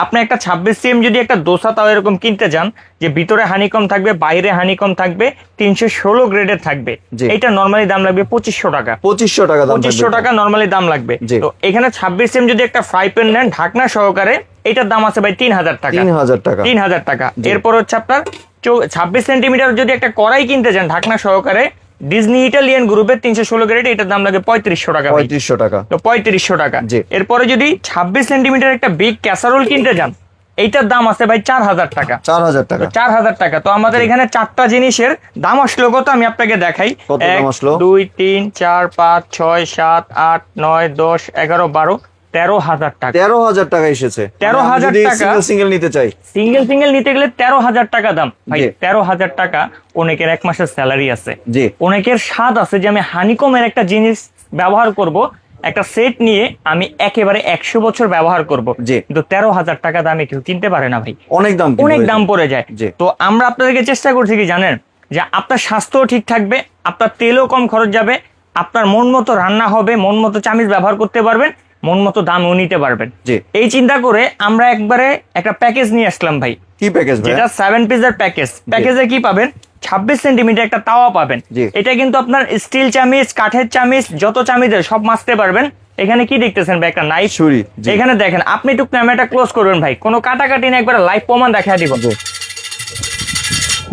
আপনি একটা 26 cm যদি একটা দোসা তাও এরকম কিনতে যান, যে ভিতরে হানিকম থাকবে বাইরে হানিকম থাকবে, 316 গ্রেডের থাকবে, এটা নরমালি দাম লাগবে 2500 টাকা। 2500 টাকা দাম, 2500 টাকা নরমালি দাম লাগবে। তো এখানে 26 cm যদি একটা ফ্রাই প্যান নেন ঢাকনা সহকারে, এটার দাম আছে ভাই 3000 টাকা। 3000 টাকা। এরপর হচ্ছে আপনার 26 সেন্টিমিটার যদি একটা কড়াই কিনতে যান ঢাকনা সহকারে, ডিজনি ইটালিয়ান গ্রুপের 316 গ্রেড, এটার দাম লাগে 3500 টাকা। 3500 টাকা। তো 3500 টাকা। এরপরে যদি 26 সেন্টিমিটার একটা বিগ ক্যাসারোল কিনতে যান, এইটার দাম আছে ভাই 4000 টাকা। 4000 টাকা। 4000 টাকা। তো আমাদের এখানে চারটা জিনিসের দাম আসলো কত আমি আপনাকে দেখাই। 1 2 3 4 5 6 7 8 9 10 11 12 13,000 টাকা। 13,000 টাকা এসেছে। 13,000 টাকা। সিঙ্গেল নিতে চাই, সিঙ্গেল নিতে গেলে 13,000 টাকা দাম ভাই। 13,000 টাকা। অনেকের 1 মাসের স্যালারি আছে, অনেকের স্বাদ আছে যে আমি হানিকমের একটা জিনিস ব্যবহার করব, একটা সেট নিয়ে আমি একেবারে 100 বছর ব্যবহার করব, কিন্তু 13,000 টাকা দামে কেউ কিনতে পারে না ভাই। অনেক দাম পড়ে যায়। তো আমরা আপনাদেরকে চেষ্টা করছি কি জানেন, যে আপনার স্বাস্থ্য ঠিক থাকবে, আপনার তেলও কম খরচ যাবে, আপনার মন মতো রান্না হবে, মন মতো চামিচ ব্যবহার করতে পারবেন, মন মতো দামও নিতে পারবেন। এই চিন্তা করে আমরা একবারে একটা প্যাকেজ নিয়ে আসলাম ভাই। কি প্যাকেজ ভাই? যেটা 7 পিসের প্যাকেজ। প্যাকেজে কি পাবেন? 26 সেন্টিমিটার একটা তাওয়া পাবেন। এটা কিন্তু আপনার স্টিল চামিচ, কাঠের চামিচ, যত চামিচের সব মাজতে পারবেন। এখানে কি দেখতেছেন ভাই? একটা নাইফ, ছুরি। এখানে দেখেন, আপনি একটু ক্যামেরাটা ক্লোজ করবেন ভাই, কোনো কাটাকাটি না, একবার লাইভ প্রমাণ দেখা দিব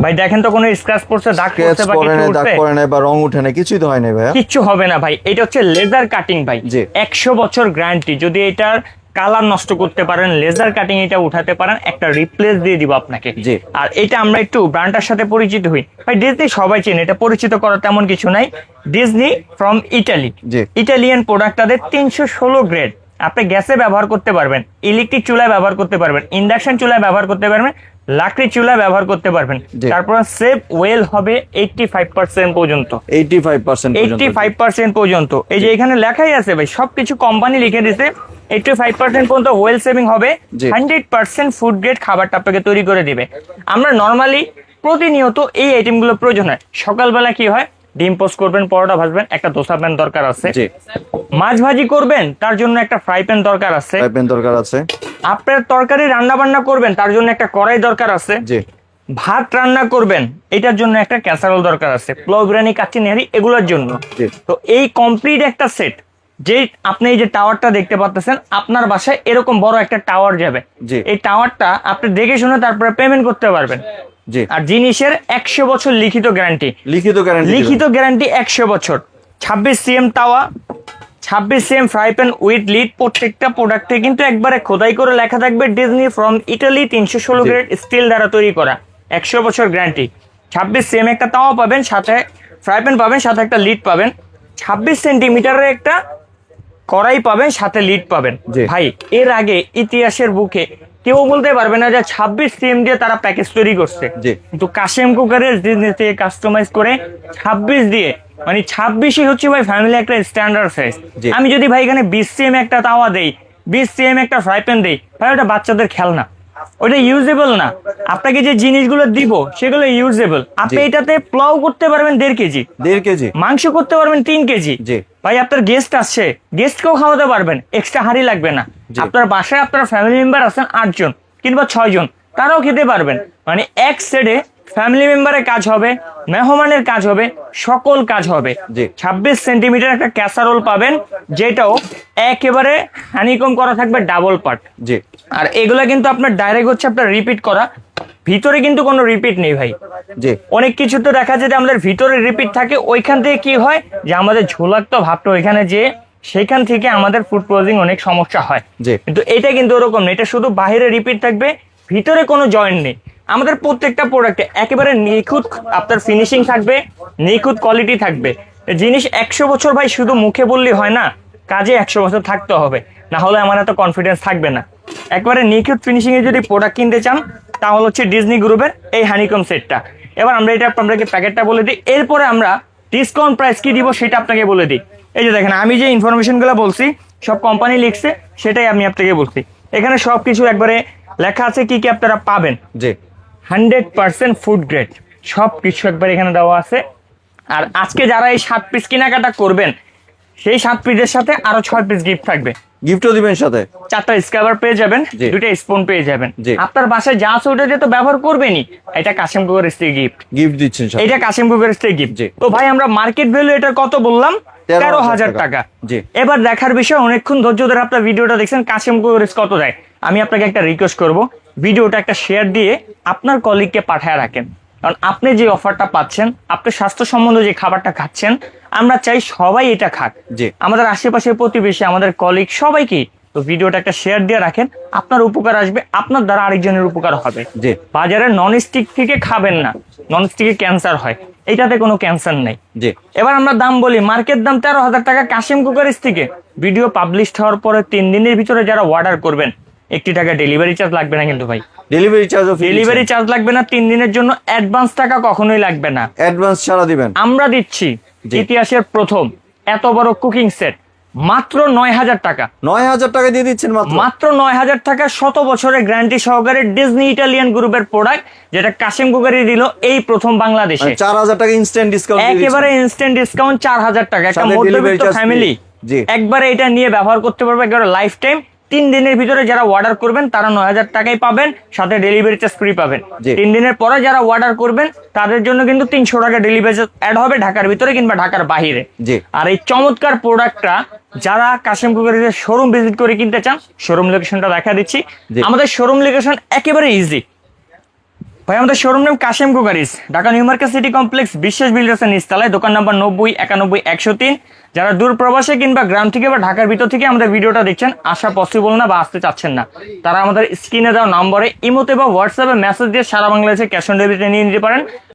ভাই। দেখেন তো কোনো স্ক্র্যাচ পড়ছে, দাগ পড়ছে বা কিছু উঠছে? দাগ পড়ে না বা রং উঠে না, কিছুই তো হয় না ভাই। কিচ্ছু হবে না ভাই। এটা হচ্ছে লেজার কাটিং ভাই, 100 বছর গ্যারান্টি। যদি এটার কালার নষ্ট করতে পারেন, লেজার কাটিং এটা উঠাতে পারেন, একটা রিপ্লেস দিয়ে দিব আপনাকে। আর এটা আমরা একটু ব্র্যান্ডটার সাথে পরিচিত হই ভাই। ডিজনি সবাই চেনে, এটা পরিচিত করা তেমন কিছু নাই। Disney from Italy, Italian product, তাদের 316 গ্রেড। আপনি গ্যাসে ব্যবহার করতে পারবেন, ইলেকট্রিক চুলায় ব্যবহার করতে পারবেন, ইন্ডাকশন চুলায় ব্যবহার করতে পারবেন, লাকড়ি চুলায় ব্যবহার করতে পারবেন। তারপর সেভ ওয়েল হবে 85% পর্যন্ত। 85% পর্যন্ত। এই যে এখানে লেখাই আছে ভাই, সবকিছু কোম্পানি লিখে দিয়েছে। 85% পর্যন্ত ওয়েল সেভিং হবে। 100% ফুড গ্রেড খাবারটা আপনাকে তৈরি করে দিবে। আমরা নর্মালি প্রতিনিয়ত এই আইটেমগুলো প্রয়োজন হয়। সকালবেলা কি হয়, ডিম পোস্ট করবেন, পরোটা ভাজবেন, একটা দোসা প্যান দরকার আছে। মাছ ভাজি করবেন, তার জন্য একটা ফ্রাই প্যান দরকার আছে। আপনার তরকারি রান্না বান্না করবেন, তার জন্য একটা কড়াই দরকার আছে। ভাত রান্না করবেন, এটার জন্য একটা ক্যাসারোল দরকার আছে। পোলাও, বিরিয়ানি, কাচ্চি, নেহারি, এগুলোর জন্য। তো এই কমপ্লিট একটা সেট, যে আপনি এই যে টাওয়ারটা দেখতে পাচ্ছেন, আপনার বাসায় এরকম বড় একটা টাওয়ার যাবে। এই টাওয়ারটা আপনি দেখে শুনে তারপরে পেমেন্ট করতে পারবেন। আর জিনিসের 100 বছর লিখিত গ্যারান্টি। লিখিত গ্যারান্টি 100 বছর। 26 cm তাওয়া, 26 cm fry pan with lead. প্রত্যেকটা প্রোডাক্টে কিন্তু একবারে খোদাই করে লেখা থাকবে Disney from Italy, 316 grade still দ্বারা তৈরি করা, 100 বছর গ্যারান্টি। 26 cm একটা তাওয়া পাবেন, সাথে ফ্রাই প্যান পাবেন, সাথে একটা লিড পাবেন। 26 সেন্টিমিটারের একটা কড়াই পাবেন, সাথে লিড পাবেন। ভাই, এর আগে ইতিহাসের বুকে কেউ বলতে পারবে না যে 26 cm দিয়ে তারা প্যাকেজ তৈরি করছে। কিন্তু কাশেম কুকারের থেকে কাস্টমাইজ করে 26 দিয়ে, মানে 26ই হচ্ছে ভাই ফ্যামিলি একটা স্ট্যান্ডার্ড সাইজ। আমি যদি ভাই এখানে 20 cm একটা তাওয়া দেই, 20 cm একটা ফ্রাই প্যান দেই, ভাই ওটা বাচ্চাদের খেলনা, ওটা ইউজেবল না। আপনাকে যে জিনিসগুলো দিব সেগুলো ইউজেবল। আপনি এটাতে পোলাও করতে পারবেন 1.5 কেজি, মাংস করতে পারবেন 3 কেজি। ভাই আপনার গেস্ট আসছে, গেস্টকেও খাওয়াতে পারবেন, এক্সট্রা হাঁড়ি লাগবে না। আপনার বাসায় আপনার ফ্যামিলি মেম্বার আছেন 8 জন কিংবা 6 জন, তারাও খেতে পারবেন। মানে এক সেটে ফ্যামিলি মেম্বারের কাজ হবে, মেহমানের কাজ হবে, সকল কাজ হবে। 26 সেন্টিমিটার একটা ক্যাসারোল পাবেন, যেটাও একেবারে হানিকম করা থাকবে, ডাবল পার্ট। আর এগুলা কিন্তু আপনার ডাইরেক্ট হচ্ছে আপনার রিপিট করা, ভিতরে কিন্তু কোনো রিপিট নেই ভাই। অনেক কিছু তো দেখা যায় যে আমাদের ভিতরে রিপিট থাকে, ওইখান থেকে কি হয় যে আমাদের ঝোলাক্ত ভাবটা ওইখানে যে, সেখান থেকে আমাদের ফুড প্রসেসিং অনেক সমস্যা হয়। কিন্তু এটা কিন্তু ওরকম না, এটা শুধু বাইরে রিপিট থাকবে, ভিতরে কোনো জয়েন্ট নেই। আমাদের প্রত্যেকটা প্রোডাক্টে একেবারে নিখুঁত আপনার ফিনিশিং থাকবে, নিখুঁত কোয়ালিটি থাকবে। জিনিস 100 বছর ভাই শুধু মুখে বললে হয় না, কাজে 100 বছর থাকতে হবে, না হলে আমার এত কনফিডেন্স থাকবে না। একবারে নিখুঁত ফিনিশিং এ যদি প্রোডাক্ট কিনতে চান, তাহলে হচ্ছে ডিজনি গ্রুপের এই হানিকম সেটটা। এবার আমরা এটা আপনাকে প্যাকেটটা বলে দিই, এরপরে আমরা ডিসকাউন্ট প্রাইস কি দিব সেটা আপনাকে বলে দিই। এই যে দেখেন, আমি যে ইনফরমেশনগুলো বলছি সব কোম্পানি লিখছে, সেটাই আমি আপনাকে বলছি। এখানে সবকিছু একবারে লেখা আছে কি কি আপনারা পাবেন। 100% ফুড গ্রেড সব কিছু একবার এখানে দেওয়া আছে। আর আজকে যারা এই 7 পিস কেনাকাটা করবেন, সেই 7 পিসের সাথে আরো 6 পিস গিফট থাকবে। গিফটও দিবেন সাথে? 4টা স্ক্রাবার পেয়ে যাবেন, 2টা স্পুন পেয়ে যাবেন। আপনার বাসায় যা আছে ওটা দিয়ে তো ব্যবহার করবেনই। এটা কাশেম কুকার্স থেকে গিফট দিচ্ছেন সাথে। এটা কাশেম কুকার্স থেকে গিফট। তো ভাই আমরা মার্কেট ভ্যালু এটা কত বললাম? 13,000 টাকা। এবার দেখার বিষয়, অনেকক্ষণ ধৈর্য ধরে আপনার ভিডিওটা দেখছেন, কাশেম কুকার্স কত দেয়। আমি আপনাকে একটা রিকোয়েস্ট করব, ভিডিওটা একটা শেয়ার দিয়ে আপনার কলিগকে পাঠায় রাখেন, কারণ আপনি যে অফারটা পাচ্ছেন, আপনি স্বাস্থ্য সম্বন্ধে যে খাবারটা খাচ্ছেন, আমরা চাই সবাই এটা খাক। আমাদের আশেপাশের প্রতিবেশী, আমাদের কলিগ, সবাইকে। তো ভিডিওটা একটা শেয়ার দিয়ে রাখেন, আপনার উপকার আসবে, আপনার দ্বারা আরেকজনের উপকার হবে। বাজারে ননস্টিক থেকে খাবেন না, ননস্টিকে ক্যান্সার হয়, এটাতে কোনো ক্যান্সার নাই। এবার আমরা দাম বলি, মার্কেট দাম 13,000 টাকা কাশেম কুকার্স থেকে। ভিডিও পাবলিশ হওয়ার পরে 3 দিনের ভিতরে যারা অর্ডার করবেন, 1 টাকা ডেলিভারি চার্জ লাগবে না কিন্তু ভাই। ডেলিভারি চার্জ লাগবে না 3 দিনের জন্য। অ্যাডভান্স টাকা কখনোই লাগবে না, অ্যাডভান্স ছাড়া দিবেন। আমরা দিচ্ছি ইতিহাসের প্রথম এত বড় কুকিং সেট মাত্র 9,000 টাকা। 9,000 টাকা দিয়ে দিচ্ছেন মাত্র 9,000 টাকা। 100 বছরের গ্যারান্টি সহকারে ডিজনি ইটালিয়ান গ্রুপের প্রোডাক্ট, যেটা কাশেম কুকারি দিল এই প্রথম বাংলাদেশে। 4,000 টাকা ইনস্ট্যান্ট ডিসকাউন্ট, একেবারে ইনস্ট্যান্ট ডিসকাউন্ট। 4,000 টাকা একটা মধ্যবিত্ত ফ্যামিলি একবারে এটা নিয়ে ব্যবহার করতে পারবে, একেবারে লাইফ টাইম। 3 দিনের ভিতরে যারা অর্ডার করবেন তারা 9,000 টাকাই পাবেন, সাথে ডেলিভারি চার্জ ফ্রি পাবেন। 3 দিনের পরে যারা অর্ডার করবেন তাদের জন্য কিন্তু 300 টাকা ডেলিভারি চার্জ অ্যাড হবে, ঢাকার ভিতরে কিংবা ঢাকার বাইরে। আর এই চমৎকার প্রোডাক্টটা যারা কাশেম কুকারিজের শোরুম ভিজিট করে কিনতে চান, শোরুম লোকেশনটা দেখা দিচ্ছি। আমাদের শোরুম লোকেশন একেবারে ইজি ভাই। আমাদের শোরুম নাম Kashem cookeries, Dhaka new market city complex, বিশ্বাস বিল্ডার্সের নিচতলায়, দোকান নাম্বার 90 91 103। যারা দূর প্রবাসে কিংবা গ্রাম থেকে বা ঢাকার ভিতর থেকে আমাদের ভিডিওটা দেখছেন, আসা পসিবল না বা আসতে চাচ্ছেন না, তারা আমাদের স্ক্রিনে দেওয়া নম্বরে ইমোতে বা হোয়াটসঅ্যাপে মেসেজ দিয়ে সারা বাংলাদেশে ক্যাশ অন ডেলিভারি নিয়ে নিতে পারেন।